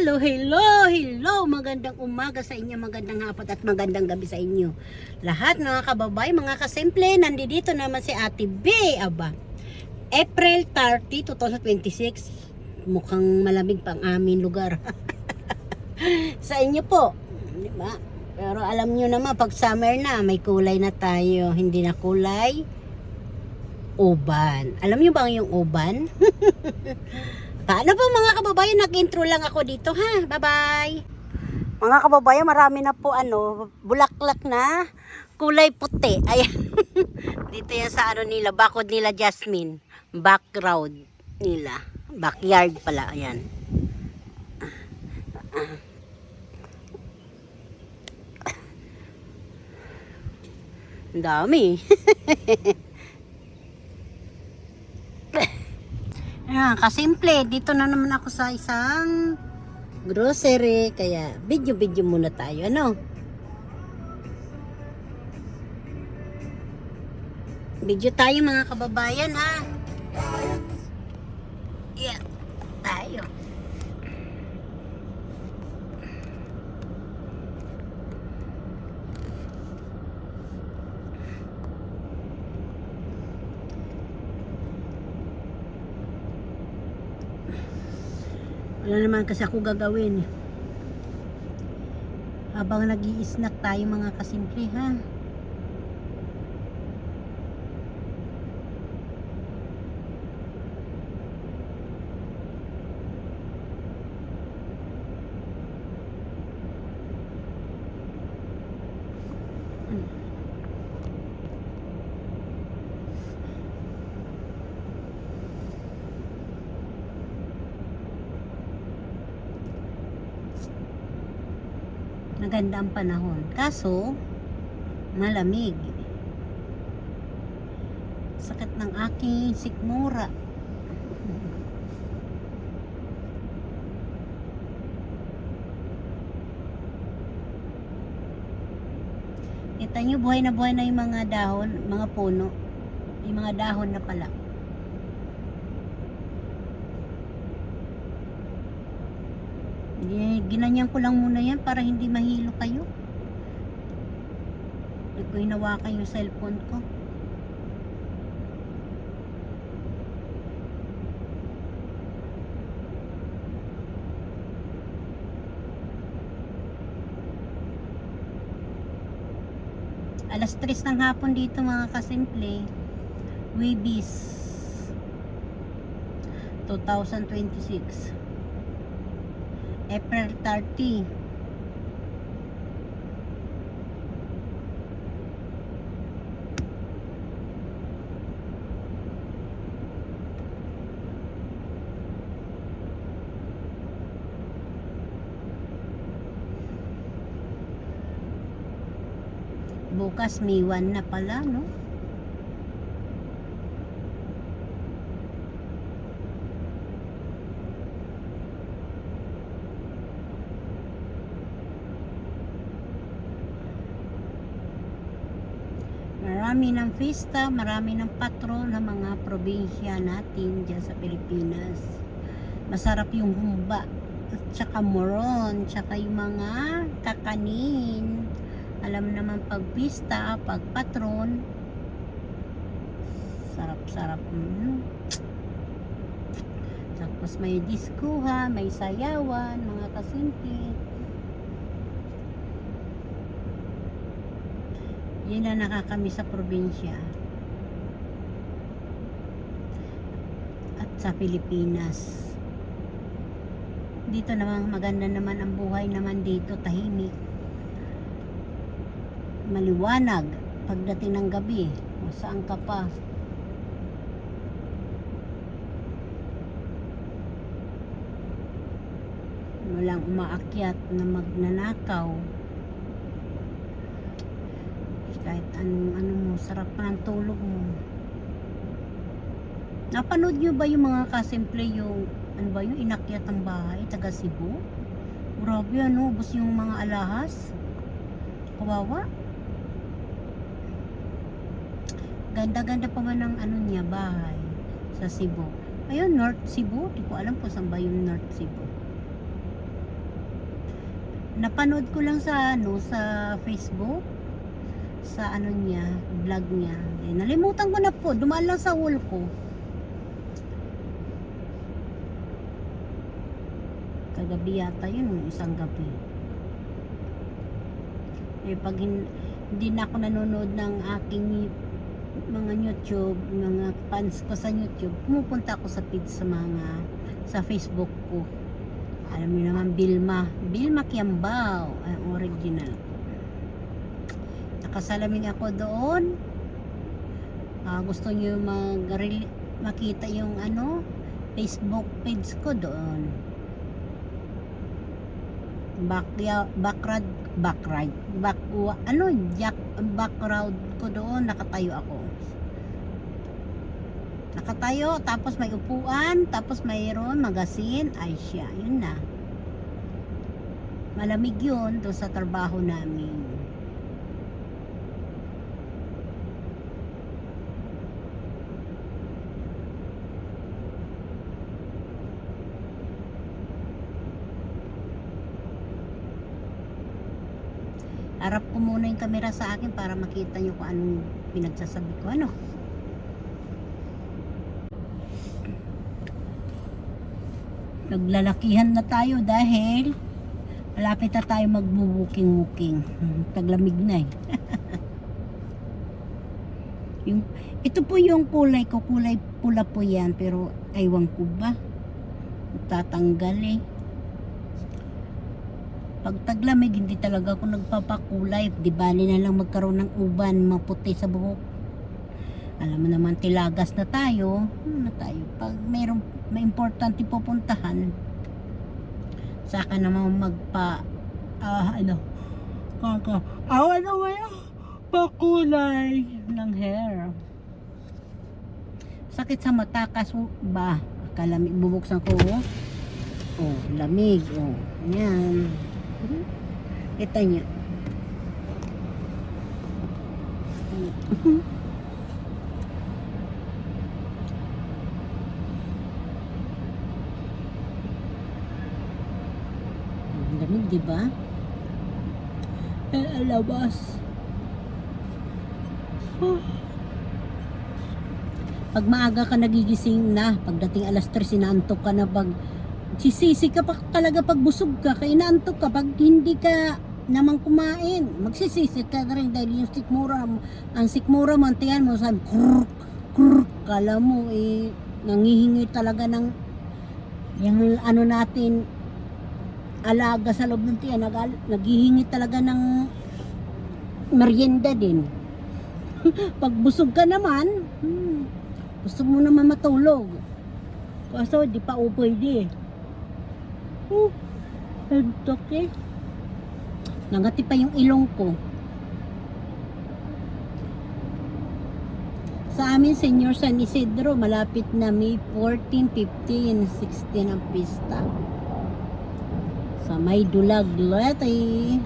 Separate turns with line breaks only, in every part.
Hello, hello, hello. Magandang umaga sa inyo, magandang hapon at magandang gabi sa inyo. Lahat mga kababay, mga kasimple, nandito naman si Ate B. Aba, April 30, 2026. Mukhang malamig pang aming lugar. Sa inyo po, di ba? Pero alam nyo naman, pag summer na, may kulay na tayo. Hindi na kulay uban. Alam nyo ba yung uban? Paano po mga kababayan, nag-intro lang ako dito ha. Bye-bye. Mga kababayan, marami na po bulaklak na kulay puti. Ayan. Dito yan sa nila, bakod nila Jasmine. Background nila. Backyard pala. Ayan. Ang dami. Ayan, kasimple, dito na naman ako sa isang grocery, kaya video muna tayo, ano? Video tayo mga kababayan, ha? Yan, tayo. Wala naman kasi ako gagawin. Habang nag-i-snack tayo mga kasimple, ha? Maganda ang panahon. Kaso, malamig. Sakit ng aking sikmura. Kita nyo, buhay na yung mga dahon, mga puno. Yung mga dahon na pala. Ginanyan ko lang muna yan para hindi mahilo kayo. Hindi ko hinawakan yung cellphone ko. Alas 3 ng hapon dito mga kasimple. Webis 2026 April 30. Bukas May 1 na pala, no? Marami ng fiesta, marami ng patron ng mga probinsya natin dyan sa Pilipinas. Masarap yung humba, at saka moron, tsaka yung mga kakanin. Alam naman pag fiesta, pag patron, sarap-sarap. Tapos may diskuha, may sayawan, mga kasimple. Yan na nakakami sa probinsya at sa Pilipinas. Dito naman maganda naman ang buhay naman dito, tahimik, maliwanag pagdating ng gabi. O saan ka pa? Walang umaakyat na magnanakaw. Kahit ano mo, sarap pa ng tulog mo. Napanood nyo ba yung mga kasimple yung ano ba yung inakyat ang bahay taga Cebu? Grabe ubos yung mga alahas. Kawawa. Ganda-ganda pa man ng niya bahay sa Cebu. Ayun, North Cebu. Di ko alam kung saan ba yung North Cebu. Napanood ko lang sa sa Facebook, sa niya, vlog niya. Nalimutan ko na po, dumaan lang sa wall ko. Kagabi yata yun, isang gabi. Pag hindi na ako nanonood ng aking mga YouTube, mga fans ko sa YouTube, pumupunta ako sa feed sa Facebook ko. Alam niyo naman, Vilma Kiambao, ang original. Nakasalamin ako doon. Gusto niyo makita yung Facebook page ko doon. Background ko doon, nakatayo, tapos may upuan, tapos mayroon magazine, ay siya, yun na. Malamig yun doon sa trabaho namin. Harap ko muna yung camera sa akin para makita nyo kung anong pinagsasabi ko. Naglalakihan na tayo dahil malapit na tayo magbubuking-wuking. Taglamig na eh. Ito po yung kulay ko. Kulay pula po yan. Pero aywan ko ba? Tatanggal eh. Pag taglamig, hindi talaga ako nagpapakulay. Di bali na lang magkaroon ng uban, maputi sa buhok. Alam mo naman, tilagas na tayo. Pag may importante pupuntahan, saka naman pakulay ng hair. Sakit sa mata, kaso ba? Kalamig, bubuksan ko. Oh, lamig. Oh, yan. Kita niya. Lamig, di ba? Alabas. Pag maaga ka nagigising na, pagdating alas 3, inaantok ka na. Pag sisisi ka pa talaga pag busog ka, kaya inaantok ka. Pag hindi ka naman kumain, magsisisi ka na rin dahil yung sikmura mo, antiyan mo, sabi, krrrk, krrrk, kala mo, nangihingi talaga ng, yung natin, alaga sa loob ng tiyan, naghihingi talaga ng merienda din. Pag busog ka naman, gusto mo naman matulog. Kaso, di pa pwede. Hentok eh. Nangati pa yung ilong ko. Sa amin, Senior San Isidro, malapit na May 14, 15, 16 ang pista. Sa may dulag leti.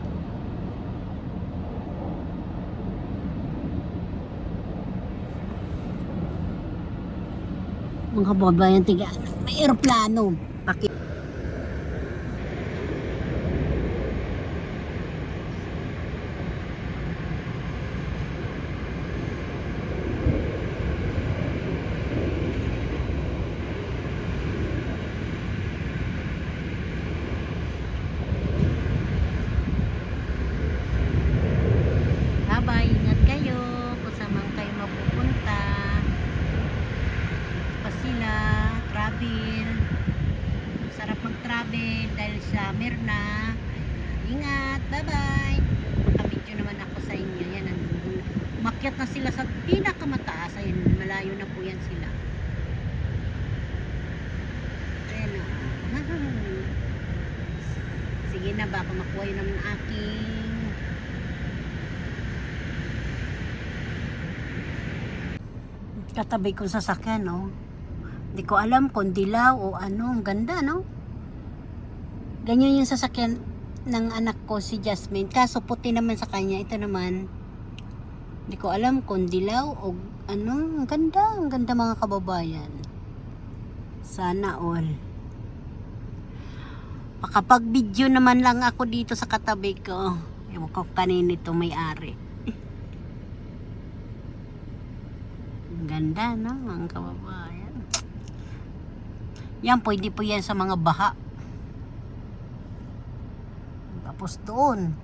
Mga babayan, may aeroplano. Ingat kayo kung saan man kayo mapupunta. Pa sila, travel. Sarap mag-travel dahil summer na. Ingat, bye-bye. Nakabidyo naman ako sa inyo. Yan, umakyat na sila sa pinakamataas. Ayun, malayo na po yan sila. Ayan o. Sige na, baka makuha yun ng aking katabi ko sa sasakyan, no? Hindi ko alam kung dilaw o ano. Ang ganda, no? Ganyan yung sasakyan ng anak ko, si Jasmine. Kaso puti naman sa kanya. Ito naman, hindi ko alam kung dilaw o ano. Ang ganda mga kababayan. Sana all. Makapag-video naman lang ako dito sa katabi ko. Ewan ko kanino ito may-ari. Ang ganda no, mga kababayan. Yan, pwede po yan sa mga baha. Tapos doon,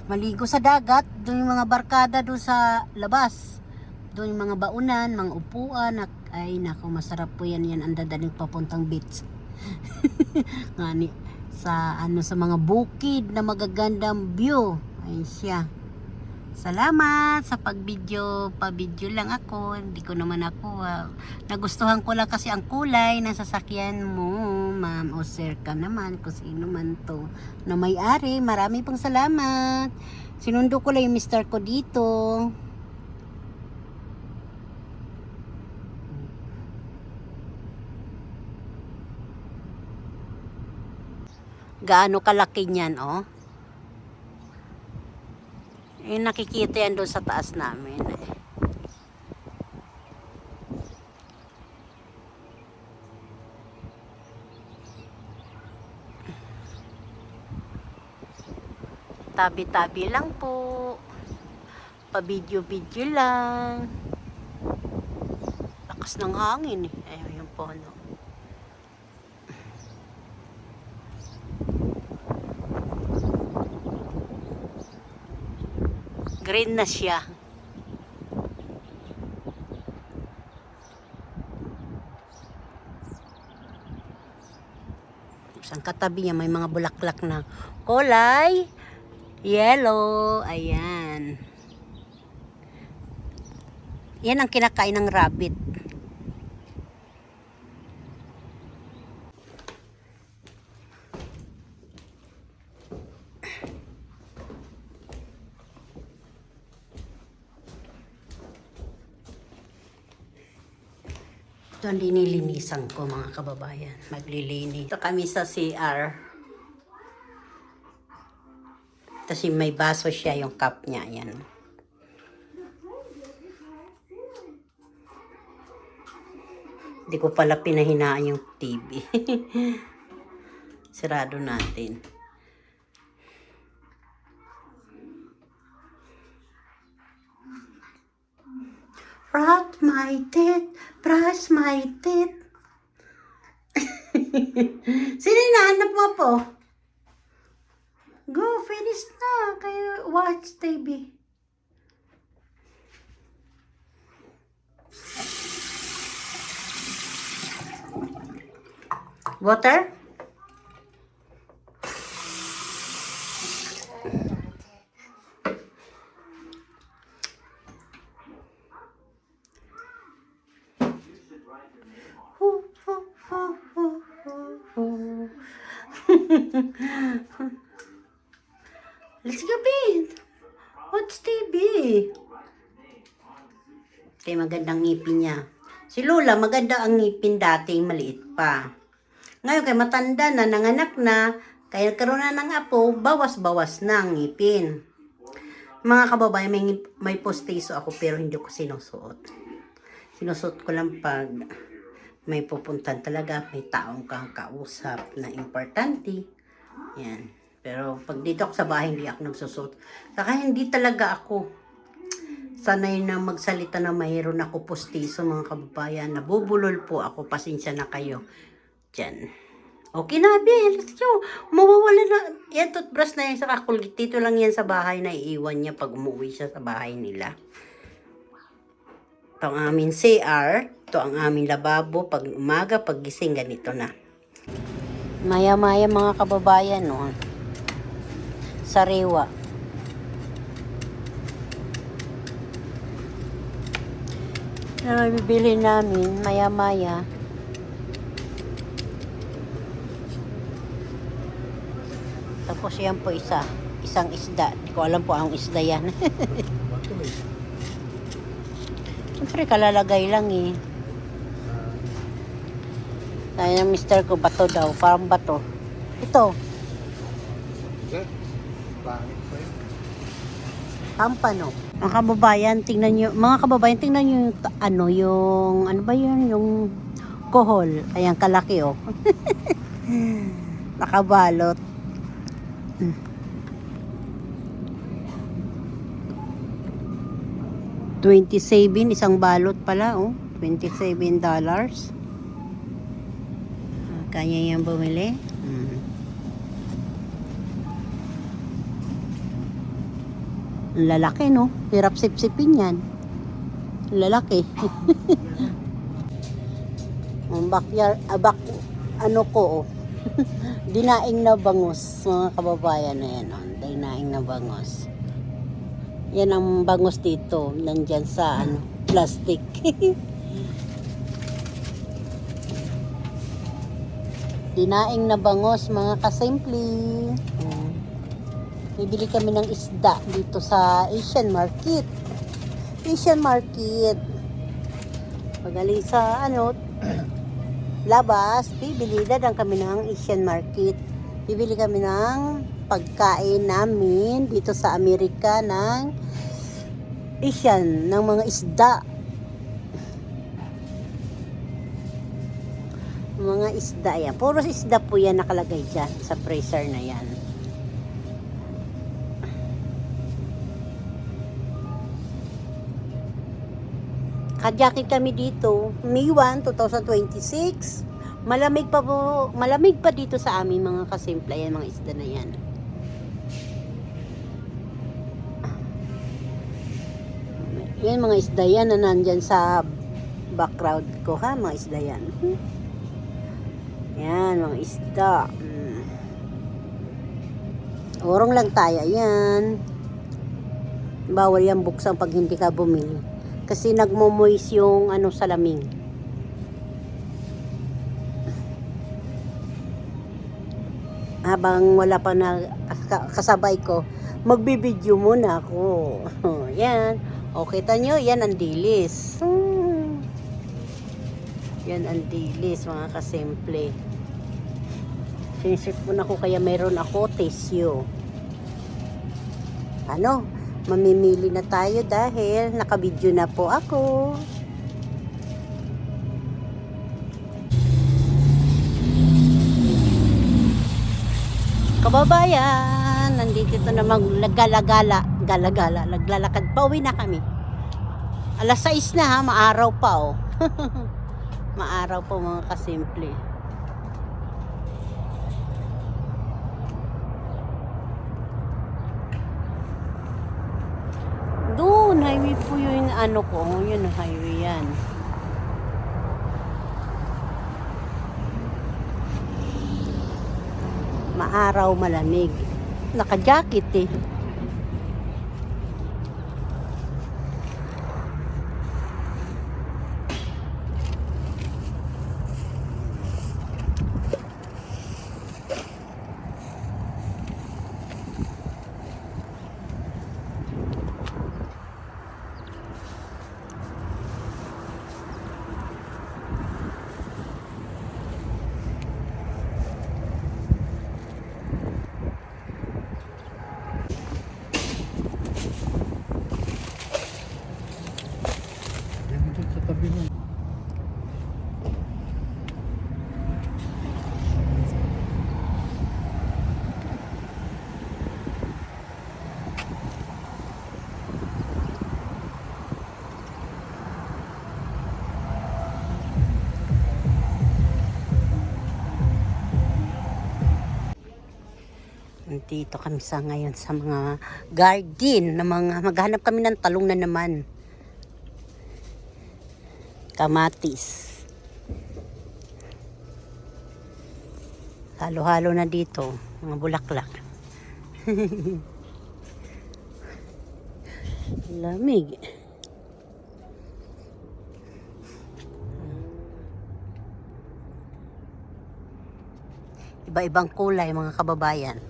maligo sa dagat, doon yung mga barkada doon sa labas. Doon yung mga baunan, mga upuan. Ay, naku, masarap po yan. Yan ang dadaling papuntang beach. Ngani, sa mga bukid na magagandang view. Ayun siya. Salamat sa pag-video. Pa-video lang ako. Hindi ko naman ako. Nagustuhan ko lang kasi ang kulay ng sasakyan mo, ma'am. O sir ka naman. Kung sino man to na may-ari. Marami pong salamat. Sinundo ko lang yung mister ko dito. Gaano kalaki niyan, oh. Nakikita yan doon sa taas namin. Tabi-tabi lang po. Pa-video-video lang. Lakas ng hangin eh. Ayun yung puno. Green na siya. Ang katabi niya may mga bulaklak na kulay yellow. Ayan. Yan ang kinakain ng rabbit. Ito ang linilinisan ko mga kababayan. Maglilinis. Ito kami sa CR. Kasi may baso siya yung cup niya. Yan. Hindi ko pala pinahinaan yung TV. Sirado natin. Brush my teeth. Sino hinahanap mo po? Go, finish na. Kayo watch TV. Water? Let's go, babe. What's TV? Kaya magandang ngipin niya. Si Lola, maganda ang ngipin dating maliit pa. Ngayon, kaya matanda na, nanganak na, kaya karoon na ng apo, bawas-bawas na ang ngipin. Mga kababayan, may postiso ako pero hindi ko sinusuot. Sinusuot ko lang pag may pupuntan talaga, may taong kang kausap na importante. Yan. Pero pag dito ako sa bahay, hindi ako nagsusuot. Saka hindi talaga ako sanay na magsalita na mayroon ako postiso mga kababayan. Nabubulol po ako. Pasensya na kayo. Diyan. Okay na, Bill. Let's go. Mawawala na. Yan, toothbrush na yan sa kakulit. Dito lang yan sa bahay na iiwan niya pag umuwi siya sa bahay nila. Ito ang aming CR. Ito ang aming lababo. Pag umaga, pag gising, ganito na. Maya-maya mga kababayan, no? Sariwa. Na bibili namin, maya-maya. Tapos yan po isang isda. Hindi ko alam po ang isda yan. Siyempre kalalagay lang eh. Sabi ng mister ko, bato daw. Parang bato. Ito. Pampano. Mga kababayan, tingnan nyo yung ano ba yun? Yung kohol. Ayan, kalaki oh. Nakabalot. 27 isang balot pala, oh. $27. Kaya yan bumili. Ang lalaki, no? Hirap sipsipin yan. Ang lalaki. Ang backyard, ano ko, oh. Dinaing na bangus, mga kababayan na yan, oh. Dinaing na bangus. Yan ang bangus dito, nandyan sa ano, plastic. Dinaing na bangus, mga kasimple. Bibili kami ng isda dito sa Asian Market. Asian Market. Pagaling sa ano, labas, bibili na kami ng Asian Market. Bibili kami ng pagkain namin dito sa Amerika ng Asian, ng mga isda. Mga isda yan. Puro isda po yan nakalagay dyan sa freezer na yan. Kajakit kami dito, May 1, 2026. Malamig pa dito sa amin, mga kasimple yan, mga isda na yan. Yan mga isda yan na nandyan sa background ko, ha, mga isda yan. Yan, mga isda. Orong lang tayo, yan. Bawal yan buksan pag hindi ka bumili. Kasi nagmo-moist yung ano, salaming. Habang wala pa na kasabay ko, magbibideo muna ako. Yan. O, kita nyo, yan ang dilis. Yan ang dilis, mga kasimple. Sinisip mo na ko, kaya meron ako tissue. Ano? Mamimili na tayo dahil nakabidyo na po ako. Kababayan, nandito na naglalakad pa, uwi na kami. Alas 6 na, ha, maaraw pa, oh. Maaraw pa, mga kasimple. Doon, highway po yung ano ko, yun ang highway yan. Maaraw, malamig. Naka-jacket eh. Dito kami sa ngayon sa mga garden na mga maghanap kami ng talong na naman. Kamatis. Halo-halo na dito, mga bulaklak. Lamig. Iba-ibang kulay, mga kababayan.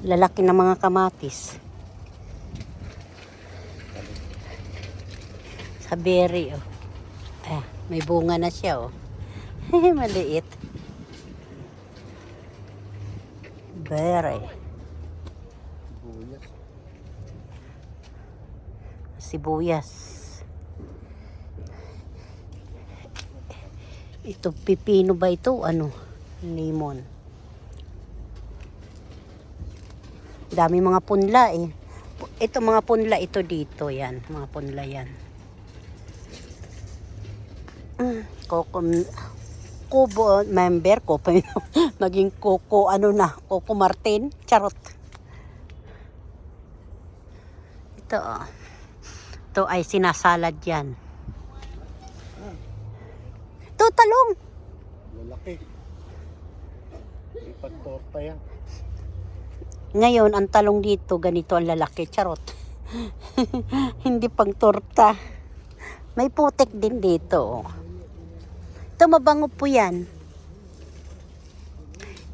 Lalaki ng mga kamatis. Sa berry, oh. May bunga na siya, oh. Maliit. Berry. sibuyas. Ito, pipino ba ito? Ano? Lemon. Dami mga punla eh. Ito mga punla ito dito yan. Mga punla yan. Kubo member ko pa naging Coco ano na, Coco Martin. Charot. Ito. Ito ay sinasalad yan. Ito talong.
Lalaki. Ipag torta yan.
Ngayon, ang talong dito, ganito ang lalaki. Charot. Hindi pang torta. May putik din dito. Ito, mabango po yan.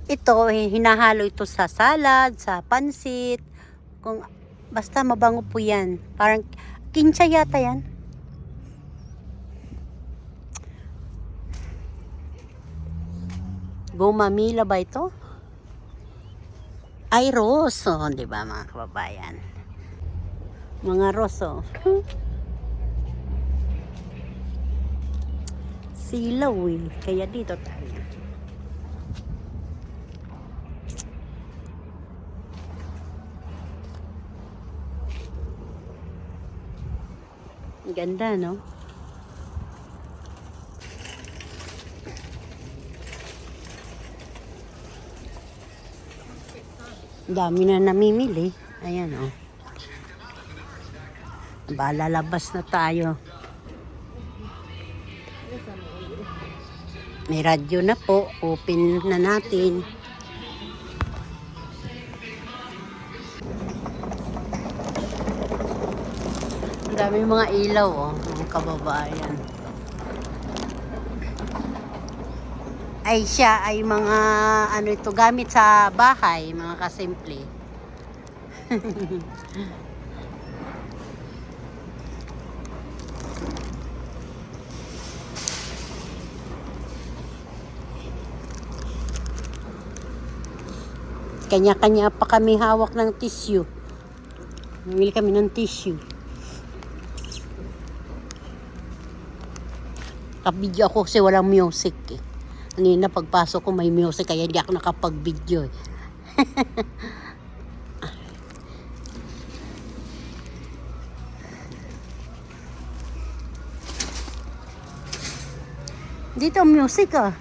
Ito, hinahalo ito sa salad, sa pansit. Basta mabango po yan. Parang kinsa yata yan. Gumamila ba ito? Ay, roso, di ba mga kababayan? Mga roso. Silaw eh. Kaya dito tayo. Ganda, no? Dami na namimili. Ayan, oh. Lalabas na tayo. May radyo na po. Open na natin. Ang dami mga ilaw, oh. Mga kababayan. Ay siya ay mga ano ito gamit sa bahay, mga kasimple. Kanya-kanya pa kami hawak ng tissue. Bumili kami ng tissue. Kabidyo ako kasi walang music eh. Kanina pagpasok ko may music kaya hindi ako nakapag-video eh. Dito music ah.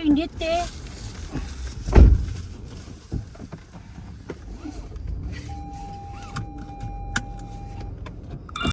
Init eh.